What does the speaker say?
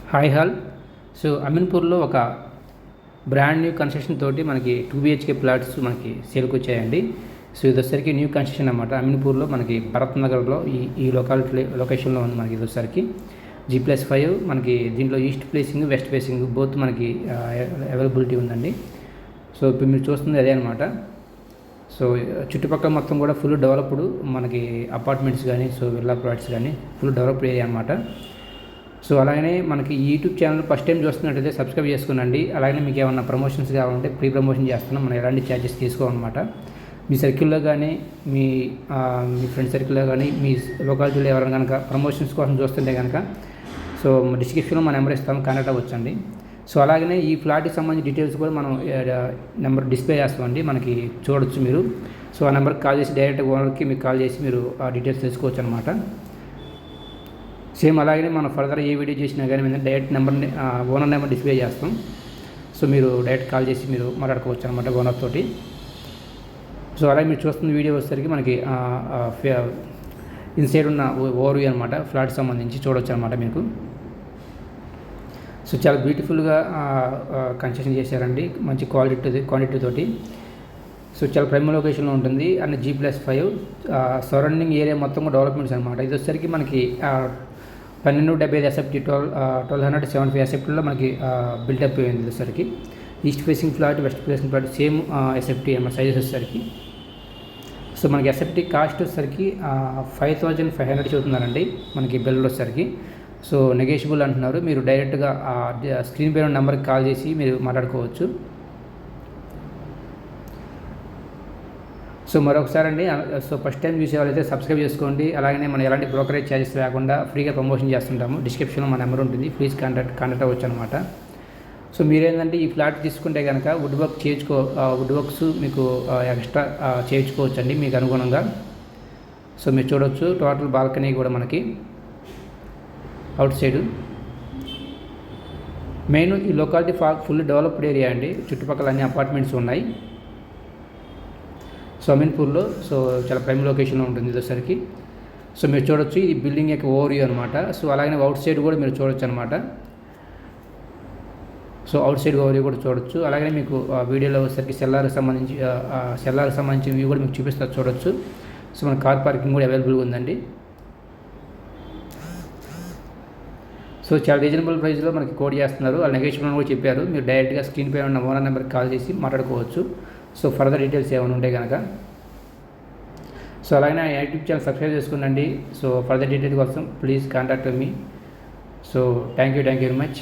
Hi hall. So అమీన్పూర్లో ఒక brand new construction తోటి మనకి 2 BHK ప్లాట్స్ మనకి సేల్కి వచ్చాయండి. సో ఇది వచ్చేసరికి న్యూ కన్స్ట్రక్షన్ అనమాట. అమీన్పూర్లో మనకి భరత్ నగర్లో ఈ లొకేషన్లో ఉంది మనకి. ఇది వచ్చేసరికి G+5 మనకి దీంట్లో east facing west facing both మనకి అవైలబిలిటీ ఉందండి. సో ఇప్పుడు మీరు చూస్తుంది అదే అనమాట. సో చుట్టుపక్కల మొత్తం కూడా ఫుల్ డెవలప్డ్ మనకి అపార్ట్మెంట్స్ కానీ విల్లా ప్లాట్స్ కానీ ఫుల్ డెవలప్డ్ ఏరియా అనమాట. సో అలాగనే మనకి యూట్యూబ్ ఛానల్ ఫస్ట్ టైం చూస్తున్నట్టయితే సబ్స్క్రైబ్ చేసుకోనండి. అలాగే మీకు ఏమన్నా ప్రమోషన్స్ కావాలంటే ప్రీ ప్రమోషన్ చేస్తున్నాం. మనం ఎలాంటి ఛార్జెస్ తీసుకోమన్నమాట. మీ సర్కిల్లో కానీ మీ ఫ్రెండ్ సర్కిల్లో కానీ మీ లొకాలిటీలో ఎవరైనా కనుక ప్రమోషన్స్ కోసం చూస్తుంటే కనుక సో డిస్క్రిప్షన్లో మన నెంబర్ ఇస్తాము, కాంటాక్ట్ అవ్వచ్చండి. సో అలాగనే ఈ ఫ్లాట్కి సంబంధించిన డీటెయిల్స్ కూడా మనం నెంబర్ డిస్ప్లే చేస్తామండి, మనకి చూడొచ్చు మీరు. సో ఆ నెంబర్కి కాల్ చేసి డైరెక్ట్ ఓనర్కి మీకు కాల్ చేసి మీరు ఆ డీటెయిల్స్ తెలుసుకోవచ్చు అనమాట. సేమ్ అలాగే మనం ఫర్దర్ ఏ వీడియో చేసినా కానీ మేము డైరెక్ట్ నెంబర్ని ఓనర్ నెంబర్ డిస్ప్లే చేస్తాం. సో మీరు డైరెక్ట్ కాల్ చేసి మీరు మాట్లాడుకోవచ్చు అనమాట ఓనర్ తోటి. సో అలాగే మీరు చూస్తున్న వీడియో వచ్చేసరికి మనకి ఇన్సైడ్ ఉన్న ఓవర్వ్యూ అనమాట, ఫ్లాట్ సంబంధించి చూడవచ్చు అనమాట మీకు. సో చాలా బ్యూటిఫుల్గా కన్స్ట్రక్షన్ చేశారండి, మంచి క్వాంటిటీ తోటి. సో చాలా ప్రైమ్ లొకేషన్లో ఉంటుంది అండ్ G+5 సరౌండింగ్ ఏరియా మొత్తం కూడా డెవలప్మెంట్స్ అనమాట. ఇది వచ్చేసరికి మనకి 1275 ఎస్ఎఫ్టీ 1275 ఎస్ఎఫ్టీలో మనకి బిల్డప్ అయింది. వచ్చేసరికి east facing flat west facing flat same SFT అన్నమాట సైజెస్ వచ్చేసరికి. సో మనకి ఎస్ఎఫ్టీ కాస్ట్ వచ్చేసరికి 5500 చూస్తున్నారండి మనకి బిల్ వచ్చేసరికి. సో నెగోషియబుల్ అంటున్నారు, మీరు డైరెక్ట్గా స్క్రీన్ పైన నెంబర్కి కాల్ చేసి మీరు మాట్లాడుకోవచ్చు. సో మరొకసారి అండి, సో ఫస్ట్ టైం చూసే వాళ్ళైతే సబ్స్క్రైబ్ చేసుకోండి. అలాగే మనం ఎలాంటి బ్రోకరేజ్ ఛార్జెస్ లేకుండా ఫ్రీగా ప్రమోషన్ చేస్తుంటాము. డిస్క్రిప్షన్లో మన నెంబర్ ఉంటుంది, ప్లీజ్ కాంటాక్ట్ అవ్వచ్చు అనమాట. సో మీరేంటంటే ఈ ఫ్లాట్ తీసుకుంటే కనుక వుడ్ వర్క్స్ మీకు ఎక్స్ట్రా చేయించుకోవచ్చు అండి మీకు అనుగుణంగా. సో మీరు చూడవచ్చు టోటల్ బాల్కనీ కూడా మనకి అవుట్ సైడ్. మెయిన్ ఈ లొకాలిటీ ఫుల్ డెవలప్డ్ ఏరియా అండి, చుట్టుపక్కల అన్ని అపార్ట్మెంట్స్ ఉన్నాయి. సో అమీన్పూర్లో సో చాలా ప్రైమ్ లొకేషన్లో ఉంటుంది వచ్చేసరికి. సో మీరు చూడొచ్చు ఇది బిల్డింగ్ యొక్క ఓవర్వ్యూ అనమాట. సో అలాగే అవుట్ సైడ్ కూడా మీరు చూడొచ్చు అనమాట. సో అవుట్ సైడ్ ఓవర్వ్యూ కూడా చూడొచ్చు. అలాగే మీకు వీడియోలో వచ్చేసరికి సెల్లార్కి సంబంధించిన వ్యూ కూడా మీకు చూపిస్తారు, చూడొచ్చు. సో మన కార్ పార్కింగ్ కూడా అవైలబుల్గా ఉందండి. సో చాలా రీజనబుల్ ప్రైస్లో మనకి కోడ్ చేస్తున్నారు, వాళ్ళు నెగోషియబుల్ కూడా చెప్పారు. మీరు డైరెక్ట్గా స్క్రీన్ పై ఉన్న ఓనర్ నెంబర్కి కాల్ చేసి మాట్లాడుకోవచ్చు. సో ఫర్దర్ డీటెయిల్స్ ఏమైనా ఉంటే కనుక. సో అలాగే యూట్యూబ్ ఛానల్ సబ్స్క్రైబ్ చేసుకునండి. సో ఫర్దర్ డీటెయిల్ కోసం please contact me. So thank you very much.